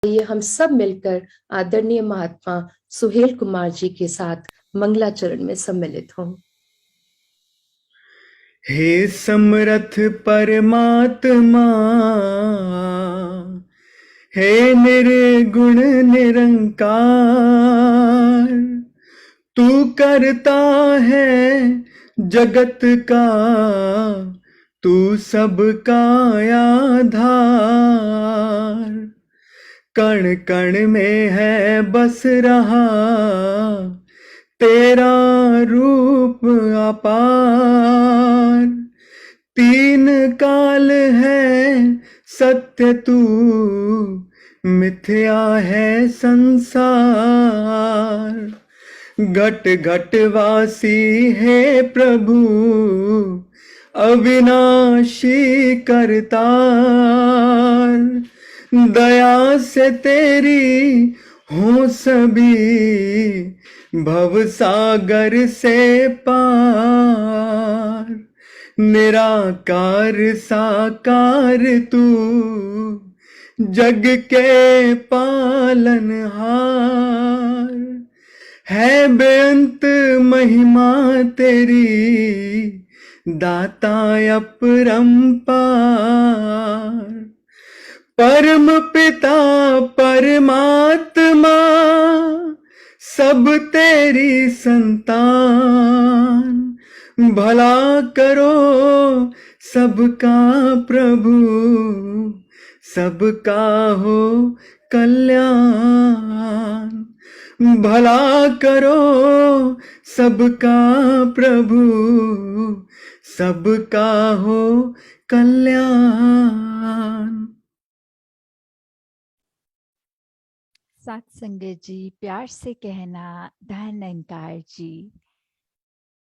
ये हम सब मिलकर आदरणीय महात्मा सुहेल कुमार जी के साथ मंगलाचरण में सम्मिलित हों। हे समरथ परमात्मा, हे निर्गुण निरंकार, तू करता है जगत का, तू सबका आधार। कण कण में है बस रहा तेरा रूप अपार। तीन काल है सत्य तू, मिथ्या है संसार। घट घट वासी है प्रभु, अविनाशी करतार। दया से तेरी हो सभी, भव सागर से पार। निराकार साकार तू, जग के पालनहार। है बेअंत महिमा तेरी, दाता अपरंपार। परम पिता परमात्मा, सब तेरी संतान। भला करो सबका प्रभु, सबका हो कल्याण। भला करो सबका प्रभु, सबका हो कल्याण। सत्संग जी, प्यार से कहना धन्यकार जी।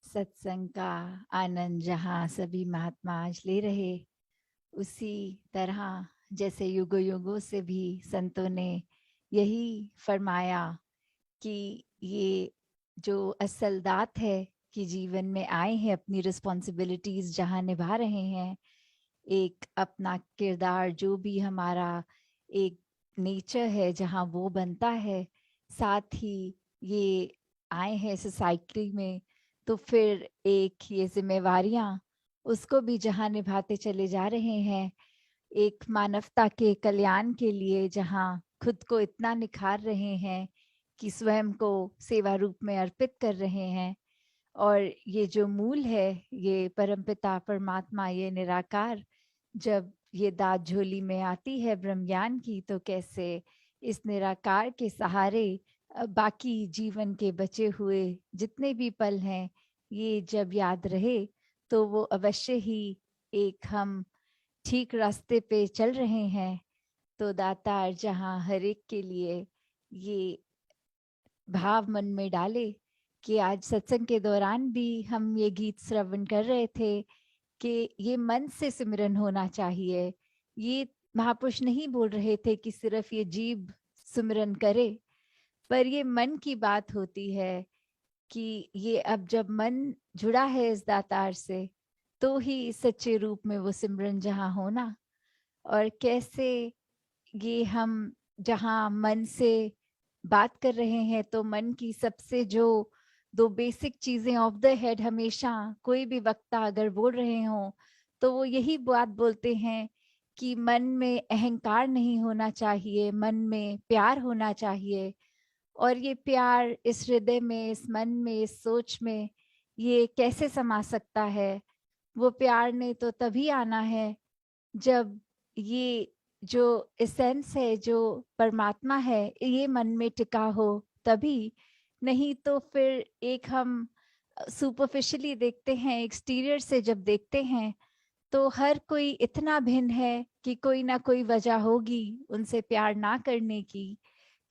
सत्संग का आनंद जहाँ सभी महात्मा आज ले रहे, उसी तरह जैसे युगों युगों से भी संतों ने यही फरमाया कि ये जो असल दात है कि जीवन में आए हैं, अपनी रिस्पॉन्सिबिलिटीज जहाँ निभा रहे हैं, एक अपना किरदार जो भी हमारा एक नेचर है जहाँ वो बनता है, साथ ही ये आए हैं सोसाइटी में, तो फिर एक ये जिम्मेवारियां उसको भी जहाँ निभाते चले जा रहे हैं, एक मानवता के कल्याण के लिए जहाँ खुद को इतना निखार रहे हैं कि स्वयं को सेवा रूप में अर्पित कर रहे हैं। और ये जो मूल है, ये परमपिता परमात्मा, ये निराकार, जब ये दात झोली में आती है ब्रह्म ज्ञान की, तो कैसे इस निराकार के सहारे बाकी जीवन के बचे हुए जितने भी पल हैं, ये जब याद रहे तो वो अवश्य ही एक हम ठीक रास्ते पे चल रहे हैं। तो दातार जहाँ हर एक के लिए ये भाव मन में डाले कि आज सत्संग के दौरान भी हम ये गीत श्रवण कर रहे थे कि ये मन से सिमरन होना चाहिए। ये महापुरुष नहीं बोल रहे थे कि सिर्फ ये जीभ सिमरन करे, पर ये मन की बात होती है कि ये अब जब मन जुड़ा है इस दातार से, तो ही सच्चे रूप में वो सिमरन जहाँ होना। और कैसे ये हम जहाँ मन से बात कर रहे हैं, तो मन की सबसे जो दो बेसिक चीजें ऑफ द हेड हमेशा कोई भी वक्ता अगर बोल रहे हो, तो वो यही बात बोलते हैं कि मन में अहंकार नहीं होना चाहिए, मन में प्यार होना चाहिए। और ये प्यार इस हृदय में, इस मन में, इस सोच में ये कैसे समा सकता है? वो प्यार ने तो तभी आना है जब ये जो एसेंस है, जो परमात्मा है, ये मन में टिका हो, तभी। नहीं तो फिर एक हम सुपरफिशियली देखते हैं, एक्सटीरियर से जब देखते हैं, तो हर कोई इतना भिन्न है कि कोई ना कोई वजह होगी उनसे प्यार ना करने की।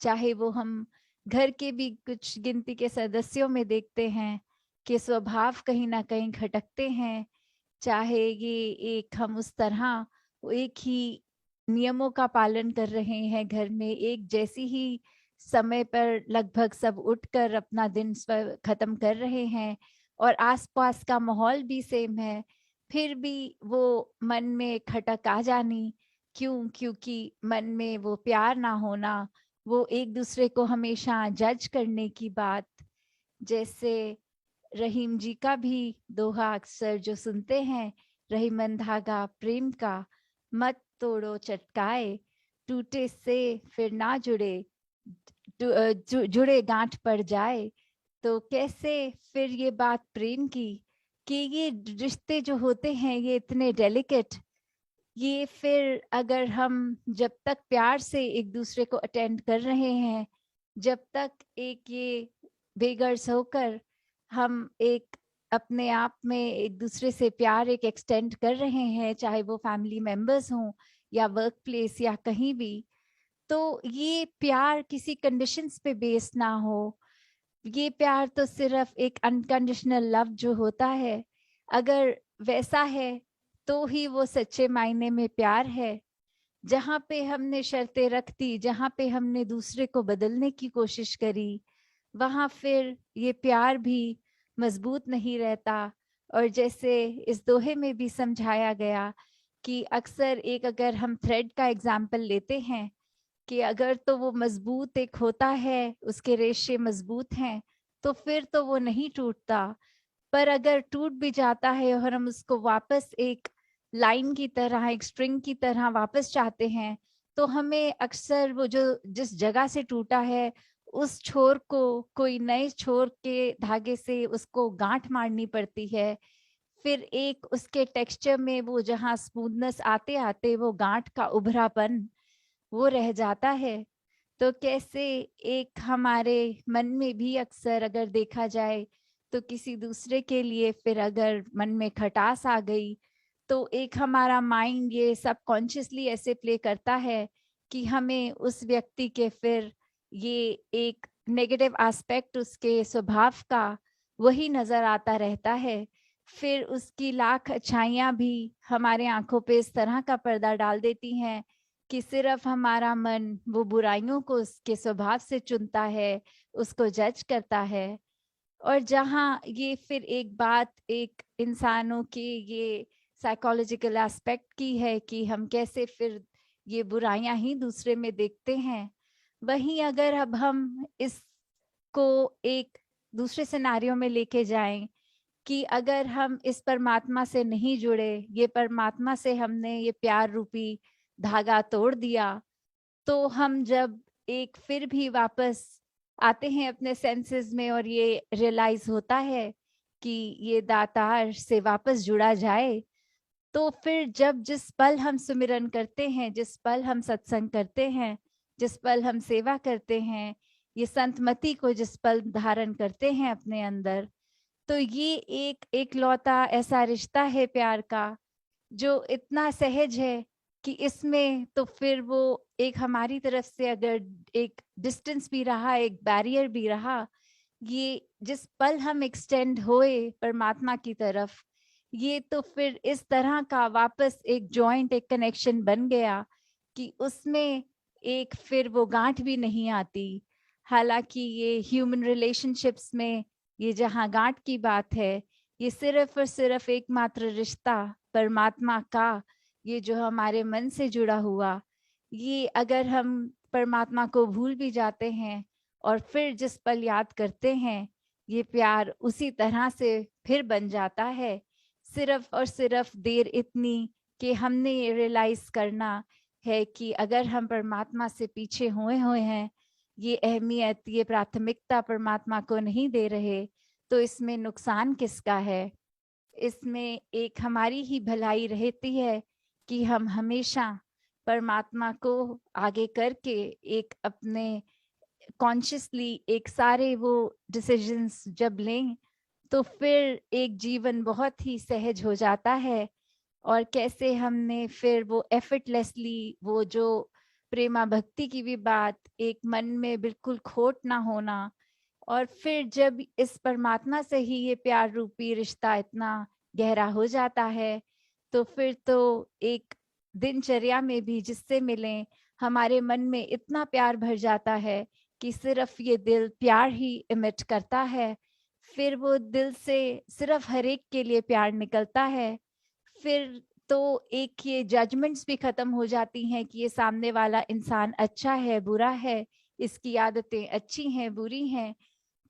चाहे वो हम घर के भी कुछ गिनती के सदस्यों में देखते हैं कि स्वभाव कहीं ना कहीं खटकते हैं, चाहे ये एक हम उस तरह एक ही नियमों का पालन कर रहे हैं, घर में एक जैसी ही समय पर लगभग सब उठकर अपना दिन खत्म कर रहे हैं, और आसपास का माहौल भी सेम है, फिर भी वो मन में खटक आ जानी क्यों? क्योंकि मन में वो प्यार ना होना, वो एक दूसरे को हमेशा जज करने की बात, जैसे रहीम जी का भी दोहा अक्सर जो सुनते हैं, रहीमन धागा प्रेम का, मत तोड़ो चटकाए, टूटे से फिर ना जुड़े, जुड़े गांठ पड़ जाए। तो कैसे फिर ये बात प्रेम की कि ये रिश्ते जो होते हैं ये इतने डेलिकेट, ये फिर अगर हम जब तक प्यार से एक दूसरे को अटेंड कर रहे हैं, जब तक एक ये बेगर्स होकर हम एक अपने आप में एक दूसरे से प्यार एक एक्सटेंड कर रहे हैं, चाहे वो फैमिली मेंबर्स हों या वर्क प्लेस या कहीं भी, तो ये प्यार किसी कंडीशंस पे बेस ना हो। ये प्यार तो सिर्फ एक अनकंडीशनल लव जो होता है, अगर वैसा है तो ही वो सच्चे मायने में प्यार है। जहाँ पे हमने शर्तें रख दी, जहाँ पे हमने दूसरे को बदलने की कोशिश करी, वहाँ फिर ये प्यार भी मजबूत नहीं रहता। और जैसे इस दोहे में भी समझाया गया कि अक्सर एक अगर हम थ्रेड का एग्जाम्पल लेते हैं कि अगर तो वो मजबूत एक होता है, उसके रेशे मजबूत हैं, तो फिर तो वो नहीं टूटता। पर अगर टूट भी जाता है और हम उसको वापस एक लाइन की तरह, एक स्ट्रिंग की तरह वापस चाहते हैं, तो हमें अक्सर वो जो जिस जगह से टूटा है उस छोर को कोई नए छोर के धागे से उसको गांठ मारनी पड़ती है। फिर एक उसके टेक्सचर में वो जहाँ स्मूथनेस आते आते वो गांठ का उभरापन वो रह जाता है। तो कैसे एक हमारे मन में भी अक्सर अगर देखा जाए तो किसी दूसरे के लिए फिर अगर मन में खटास आ गई, तो एक हमारा माइंड ये सबकॉन्शियसली ऐसे प्ले करता है कि हमें उस व्यक्ति के फिर ये एक नेगेटिव एस्पेक्ट उसके स्वभाव का वही नजर आता रहता है। फिर उसकी लाख अच्छाइयां भी हमारे आंखों पे इस तरह का पर्दा डाल देती हैं कि सिर्फ हमारा मन वो बुराइयों को उसके स्वभाव से चुनता है, उसको जज करता है। और जहाँ ये फिर एक बात एक इंसानों के ये साइकोलॉजिकल एस्पेक्ट की है कि हम कैसे फिर ये बुराइयां ही दूसरे में देखते हैं, वहीं अगर अब हम इसको एक दूसरे सिनेरियो में लेके जाएं कि अगर हम इस परमात्मा से नहीं जुड़े, ये परमात्मा से हमने ये प्यार रूपी धागा तोड़ दिया, तो हम जब एक फिर भी वापस आते हैं अपने सेंसेस में और ये रियलाइज होता है कि ये दातार से वापस जुड़ा जाए, तो फिर जब जिस पल हम सुमिरन करते हैं, जिस पल हम सत्संग करते हैं, जिस पल हम सेवा करते हैं, ये संतमति को जिस पल धारण करते हैं अपने अंदर, तो ये एक एकलौता ऐसा रिश्ता है प्यार का जो इतना सहज है कि इसमें तो फिर वो एक हमारी तरफ से अगर एक डिस्टेंस भी रहा, एक बैरियर भी रहा, ये जिस पल हम एक्सटेंड होए परमात्मा की तरफ, ये तो फिर इस तरह का वापस एक जॉइंट एक कनेक्शन बन गया कि उसमें एक फिर वो गांठ भी नहीं आती। हालांकि ये ह्यूमन रिलेशनशिप्स में ये जहाँ गांठ की बात है, ये सिर्फ और सिर्फ एकमात्र रिश्ता परमात्मा का, ये जो हमारे मन से जुड़ा हुआ, ये अगर हम परमात्मा को भूल भी जाते हैं और फिर जिस पल याद करते हैं, ये प्यार उसी तरह से फिर बन जाता है। सिर्फ और सिर्फ देर इतनी कि हमने ये रियलाइज करना है कि अगर हम परमात्मा से पीछे हुए हुए हैं, ये अहमियत ये प्राथमिकता परमात्मा को नहीं दे रहे, तो इसमें नुकसान किसका है? इसमें एक हमारी ही भलाई रहती है कि हम हमेशा परमात्मा को आगे करके एक अपने कॉन्शियसली एक सारे वो डिसीजंस जब लें, तो फिर एक जीवन बहुत ही सहज हो जाता है। और कैसे हमने फिर वो एफर्टलेसली वो जो प्रेमा भक्ति की भी बात, एक मन में बिल्कुल खोट ना होना, और फिर जब इस परमात्मा से ही ये प्यार रूपी रिश्ता इतना गहरा हो जाता है, तो फिर तो एक दिनचर्या में भी जिससे मिलें, हमारे मन में इतना प्यार भर जाता है कि सिर्फ ये दिल प्यार ही इमिट करता है। फिर वो दिल से सिर्फ हर एक के लिए प्यार निकलता है। फिर तो एक ये जजमेंट्स भी खत्म हो जाती हैं कि ये सामने वाला इंसान अच्छा है, बुरा है, इसकी आदतें अच्छी हैं, बुरी हैं,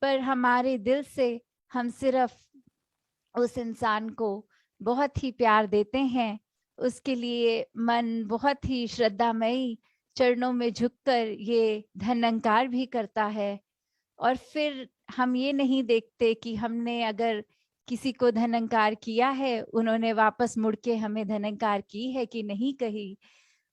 पर हमारे दिल से हम सिर्फ उस इंसान को बहुत ही प्यार देते हैं, उसके लिए मन बहुत ही श्रद्धामयी चरणों में झुककर ये धन्यंकार भी करता है। और फिर हम ये नहीं देखते कि हमने अगर किसी को धन्यंकार किया है, उन्होंने वापस मुड़ के हमें धन्यंकार की है कि नहीं कही।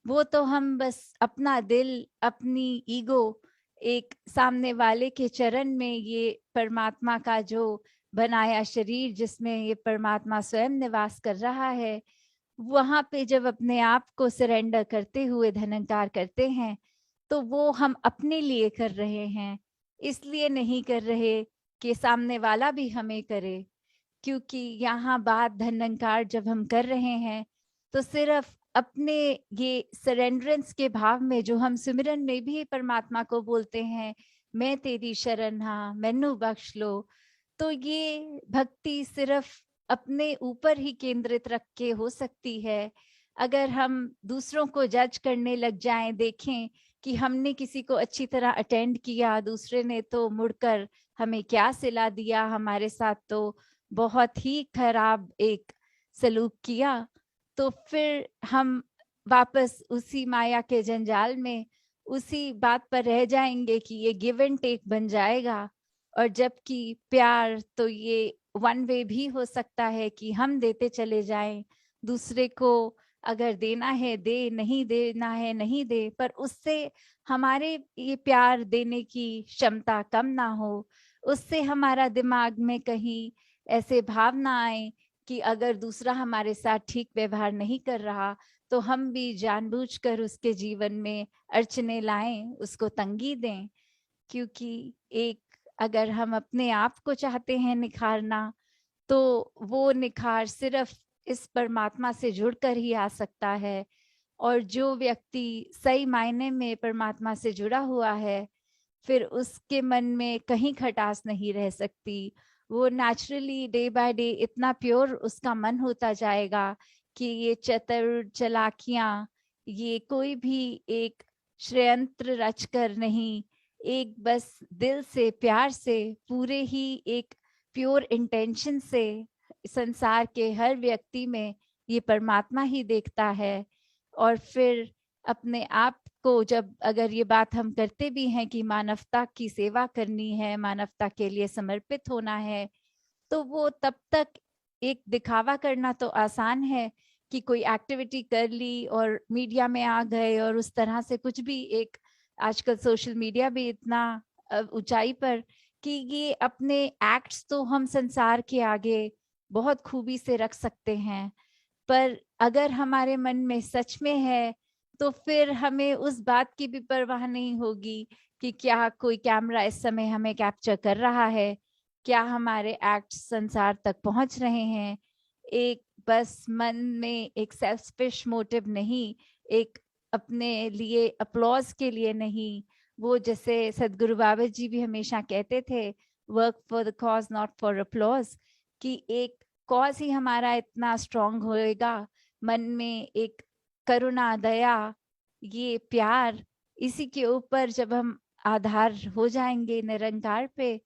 वो तो हम बस अपना दिल, अपनी ईगो एक सामने वाले के चरण में, ये परमात्मा का जो बनाया शरीर जिसमें ये परमात्मा स्वयं निवास कर रहा है, वहां पे जब अपने आप को सरेंडर करते हुए धन्यंकार करते हैं, तो वो हम अपने लिए कर रहे हैं, इसलिए नहीं कर रहे कि सामने वाला भी हमें करे। क्योंकि यहाँ बात धन्यंकार जब हम कर रहे हैं, तो सिर्फ अपने ये सरेंडरेंस के भाव में, जो हम सिमरन में भी परमात्मा को बोलते हैं, मैं तेरी शरण हाँ मैनू बख्श लो, तो ये भक्ति सिर्फ अपने ऊपर ही केंद्रित रख के हो सकती है। अगर हम दूसरों को जज करने लग जाएं, देखें कि हमने किसी को अच्छी तरह अटेंड किया, दूसरे ने तो मुड़कर हमें क्या सिला दिया, हमारे साथ तो बहुत ही खराब एक सलूक किया, तो फिर हम वापस उसी माया के जंजाल में, उसी बात पर रह जाएंगे कि ये गिव एंड टेक बन जाएगा। और जबकि प्यार तो ये वन वे भी हो सकता है कि हम देते चले जाएं, दूसरे को अगर देना है दे, नहीं देना है नहीं दे, पर उससे हमारे ये प्यार देने की क्षमता कम ना हो, उससे हमारा दिमाग में कहीं ऐसे भाव ना आए कि अगर दूसरा हमारे साथ ठीक व्यवहार नहीं कर रहा, तो हम भी जानबूझकर उसके जीवन में अड़चने लाएं, उसको तंगी दें। क्योंकि एक अगर हम अपने आप को चाहते हैं निखारना, तो वो निखार सिर्फ इस परमात्मा से जुड़कर ही आ सकता है। और जो व्यक्ति सही मायने में परमात्मा से जुड़ा हुआ है, फिर उसके मन में कहीं खटास नहीं रह सकती। वो नेचुरली डे बाय डे इतना प्योर उसका मन होता जाएगा कि ये चतुर चालाकियां, ये कोई भी एक षड्यंत्र रचकर नहीं, एक बस दिल से प्यार से, पूरे ही एक प्योर इंटेंशन से संसार के हर व्यक्ति में ये परमात्मा ही देखता है। और फिर अपने आप को जब अगर ये बात हम करते भी हैं कि मानवता की सेवा करनी है, मानवता के लिए समर्पित होना है, तो वो तब तक एक दिखावा करना तो आसान है कि कोई एक्टिविटी कर ली और मीडिया में आ गए और उस तरह से कुछ भी एक, आजकल सोशल मीडिया भी इतना ऊंचाई पर कि ये अपने एक्ट्स तो हम संसार के आगे बहुत खूबी से रख सकते हैं, पर अगर हमारे मन में सच में है, तो फिर हमें उस बात की भी परवाह नहीं होगी कि क्या कोई कैमरा इस समय हमें कैप्चर कर रहा है, क्या हमारे एक्ट संसार तक पहुंच रहे हैं। एक बस मन में एक सेल्फिश मोटिव नहीं, एक अपने लिए अप्लॉज के लिए नहीं, वो जैसे सदगुरु बाबा जी भी हमेशा कहते थे, work for the cause not for applause, कि एक कॉज ही हमारा इतना स्ट्रांग होएगा, मन में एक करुणा, दया, ये प्यार, इसी के ऊपर जब हम आधार हो जाएंगे निरंकार पे,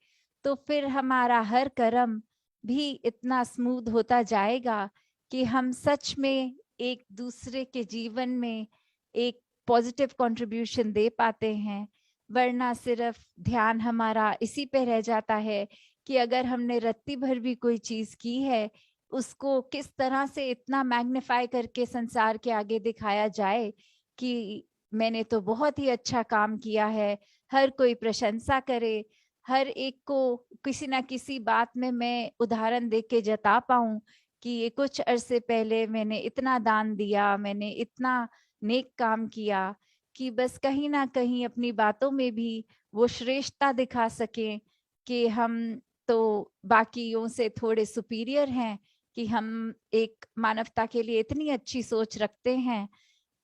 तो फिर हमारा हर कर्म भी इतना स्मूथ होता जाएगा कि हम सच में एक दूसरे के जीवन में एक पॉजिटिव कंट्रीब्यूशन दे पाते हैं। वरना सिर्फ ध्यान हमारा इसी पे रह जाता है कि अगर हमने रत्ती भर भी कोई चीज की है, उसको किस तरह से इतना मैग्नीफाई करके संसार के आगे दिखाया जाए कि मैंने तो बहुत ही अच्छा काम किया है, हर कोई प्रशंसा करे, हर एक को किसी ना किसी बात में मैं उदाहरण दे के जता पाऊं कि ये कुछ अरसे पहले मैंने इतना दान दिया, मैंने इतना नेक काम किया, कि बस कहीं ना कहीं अपनी बातों में भी वो श्रेष्ठता दिखा सकें कि हम तो बाकियों से थोड़े सुपीरियर हैं, कि हम एक मानवता के लिए इतनी अच्छी सोच रखते हैं।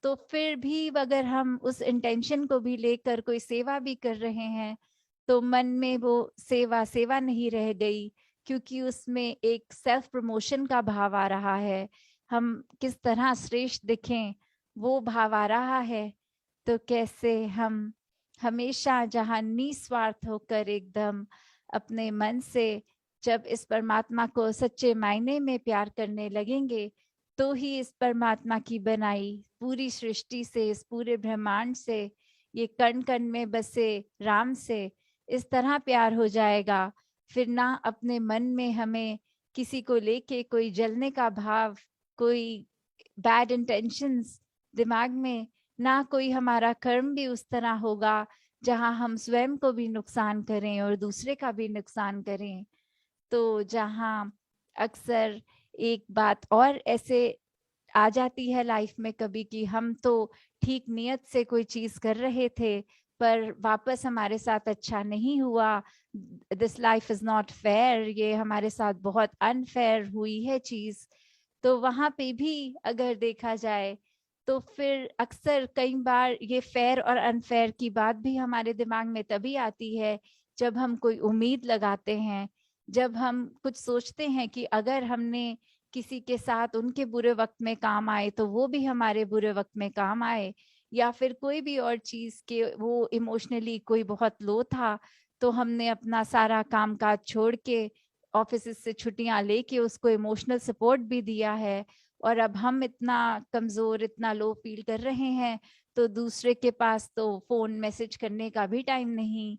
तो फिर भी अगर हम उस इंटेंशन को भी लेकर कोई सेवा भी कर रहे हैं, तो मन में वो सेवा सेवा नहीं रह गई, क्योंकि उसमें एक सेल्फ प्रमोशन का भाव आ रहा है। हम किस तरह श्रेष्ठ दिखें वो भाव आ रहा है, तो कैसे हम हमेशा जहाँ निस्वार्थ होकर एकदम अपने मन से जब इस परमात्मा को सच्चे मायने में प्यार करने लगेंगे, तो ही इस परमात्मा की बनाई पूरी सृष्टि से, इस पूरे ब्रह्मांड से, ये कण कण में बसे राम से इस तरह प्यार हो जाएगा। फिर ना अपने मन में हमें किसी को लेके कोई जलने का भाव, कोई बैड इंटेंशंस दिमाग में, ना कोई हमारा कर्म भी उस तरह होगा जहां हम स्वयं को भी नुकसान करें और दूसरे का भी नुकसान करें। तो जहां अक्सर एक बात और ऐसे आ जाती है लाइफ में कभी कि हम तो ठीक नियत से कोई चीज कर रहे थे पर वापस हमारे साथ अच्छा नहीं हुआ, this life is not fair, ये हमारे साथ बहुत अनफेयर हुई है चीज। तो वहां पे भी अगर देखा जाए तो फिर अक्सर कई बार ये फेयर और अनफेयर की बात भी हमारे दिमाग में तभी आती है जब हम कोई उम्मीद लगाते हैं, जब हम कुछ सोचते हैं कि अगर हमने किसी के साथ उनके बुरे वक्त में काम आए तो वो भी हमारे बुरे वक्त में काम आए, या फिर कोई भी और चीज के वो इमोशनली कोई बहुत लो था तो हमने अपना सारा काम काज छोड़ के ऑफिस से छुट्टियां लेके उसको इमोशनल सपोर्ट भी दिया है, और अब हम इतना कमजोर, इतना लो फील कर रहे हैं तो दूसरे के पास तो फोन मैसेज करने का भी टाइम नहीं।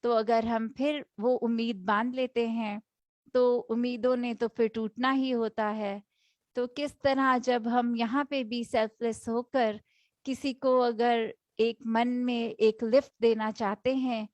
तो अगर हम फिर वो उम्मीद बांध लेते हैं तो उम्मीदों ने तो फिर टूटना ही होता है। तो किस तरह जब हम यहाँ पे भी सेल्फलेस होकर किसी को अगर एक मन में एक लिफ्ट देना चाहते हैं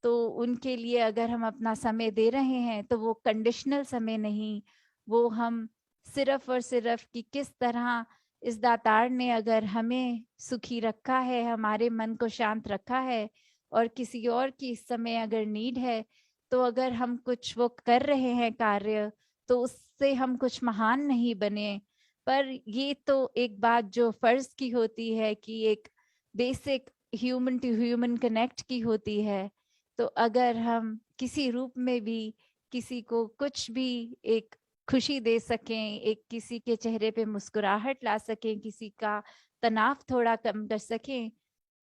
तो उनके लिए अगर हम अपना समय दे रहे हैं तो वो कंडीशनल समय नहीं, वो हम सिर्फ और सिर्फ कि किस तरह इस दातार ने अगर हमें सुखी रखा है, हमारे मन को शांत रखा है, और किसी और की इस समय अगर नीड है तो अगर हम कुछ वो कर रहे हैं कार्य तो उससे हम कुछ महान नहीं बने। पर ये तो एक बात जो फर्ज की होती है कि एक basic human to human connect की होती है। तो अगर हम किसी रूप में भी किसी को कुछ भी एक खुशी दे सकें, एक किसी के चेहरे पे मुस्कुराहट ला सकें, किसी का तनाव थोड़ा कम कर सकें,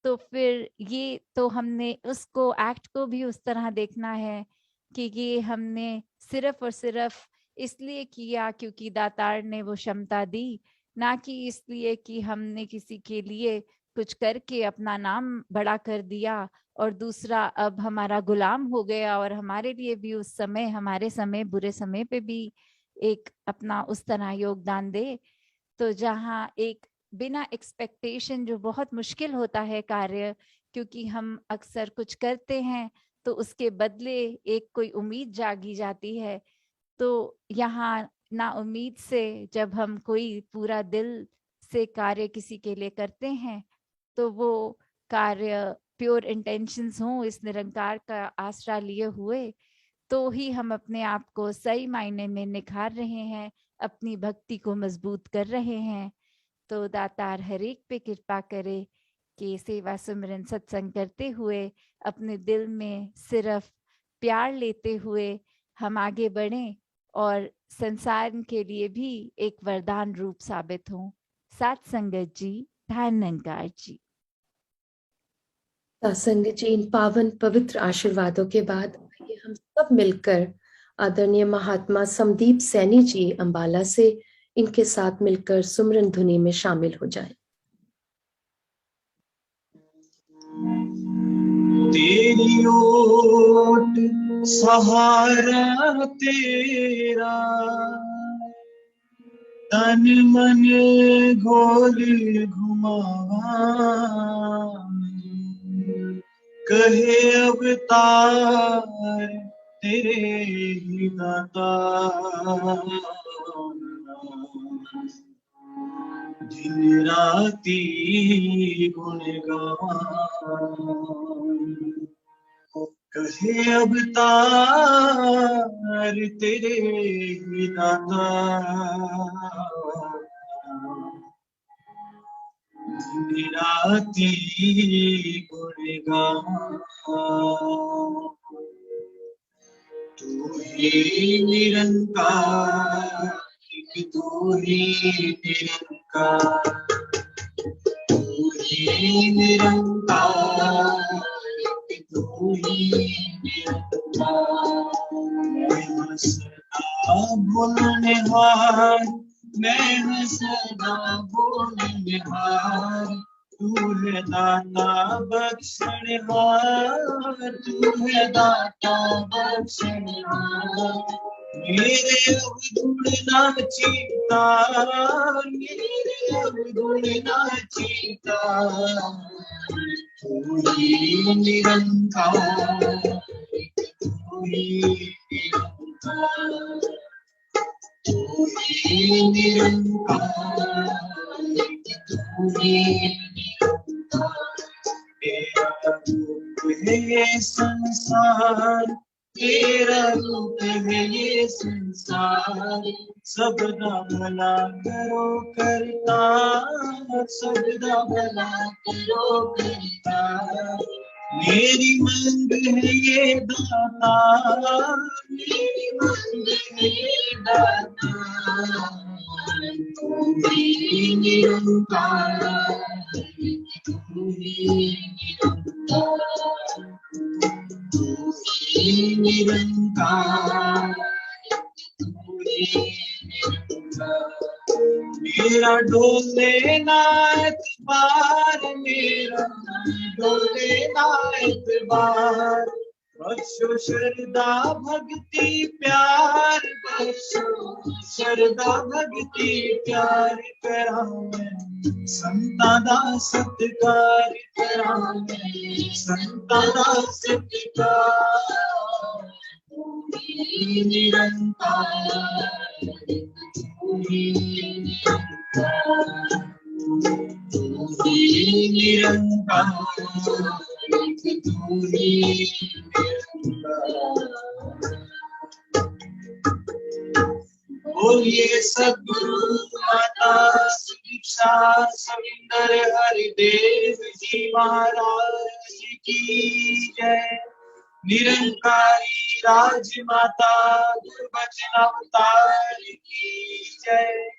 तो फिर ये तो हमने उसको एक्ट को भी उस तरह देखना है कि ये हमने सिर्फ और सिर्फ इसलिए किया क्योंकि दातार ने वो क्षमता दी, ना कि इसलिए कि हमने किसी के लिए कुछ करके अपना नाम बड़ा कर दिया और दूसरा अब हमारा गुलाम हो गया और हमारे लिए भी उस समय, हमारे समय, बुरे समय पे भी एक अपना उस तरह योगदान दे। तो जहाँ एक बिना एक्सपेक्टेशन, जो बहुत मुश्किल होता है कार्य, क्योंकि हम अक्सर कुछ करते हैं तो उसके बदले एक कोई उम्मीद जागी जाती है। तो यहाँ ना उम्मीद से जब हम कोई पूरा दिल से कार्य किसी के लिए करते हैं तो वो कार्य प्योर इंटेंशंस हों, इस निरंकार का आसरा लिए हुए, तो ही हम अपने आप को सही मायने में निखार रहे हैं, अपनी भक्ति को मजबूत कर रहे हैं। तो दातार हर एक पे कृपा करे कि सेवा सुमिरन सत्संग करते हुए अपने दिल में सिर्फ प्यार लेते हुए हम आगे बढ़ें और संसार के लिए भी एक वरदान रूप साबित हों। साथ संगत जी, धन्यवाद जी। सत्संग जी, इन पावन पवित्र आशीर्वादों के बाद आइए हम सब मिलकर आदरणीय महात्मा समदीप सैनी जी अंबाला से इनके साथ मिलकर सुमरन धुनी में शामिल हो जाएं। तेरी ओट सहारा तेरा, तन मन घोल घुमावा, कहे अवतार तेरे ही दाता, दिन राती गुण गावा, कहे अवतार तेरे ही दाता, दिन राती गुण गावा, तू ही निरंकार तू ही निरंकार, तू ही निरंकार, तू ही निरंकार। मैं सदा बोलनिहार, मैं सदा बोलनिहार, तू है दाता बख्शनिहार, तू है दाता बख्शनिहार। मेरे अवगुण ना चीता, मेरे अवगुण ना चीता, तू ही निरंकार, तू ही निरंकार, तू ही निरंकार, तू ही निरंकार। तेरा रूप है ये संसार, तेरा रूप है ये संसार, सबदा भला करो करता, सबदा भला करो करता। मेरी मांग है ये दाता, मेरी मांग है ये दाता, तू ही निरंकार, तू ही निरंकार, तू ही निरंकार, तू ही निरंकार। मेरा डोले ना एतबार, मेरा डोले ना एतबार, बख्शो श्रद्धा भक्ति प्यार, बख्शो श्रद्धा भक्ति प्यार। करा मैं संतां दा सत्कार, करा मैं संतां दा सत्कार, तू ही निरंकार, तू ही निरंकार, तू ही निरंकार, तू ही निरंकार। बोलिए सद्गुरु माता सुदीक्षा सविंदर हरिदेव जी महाराज की जय। निरंकारी राजमाता गुरुबचन अवतार की जय।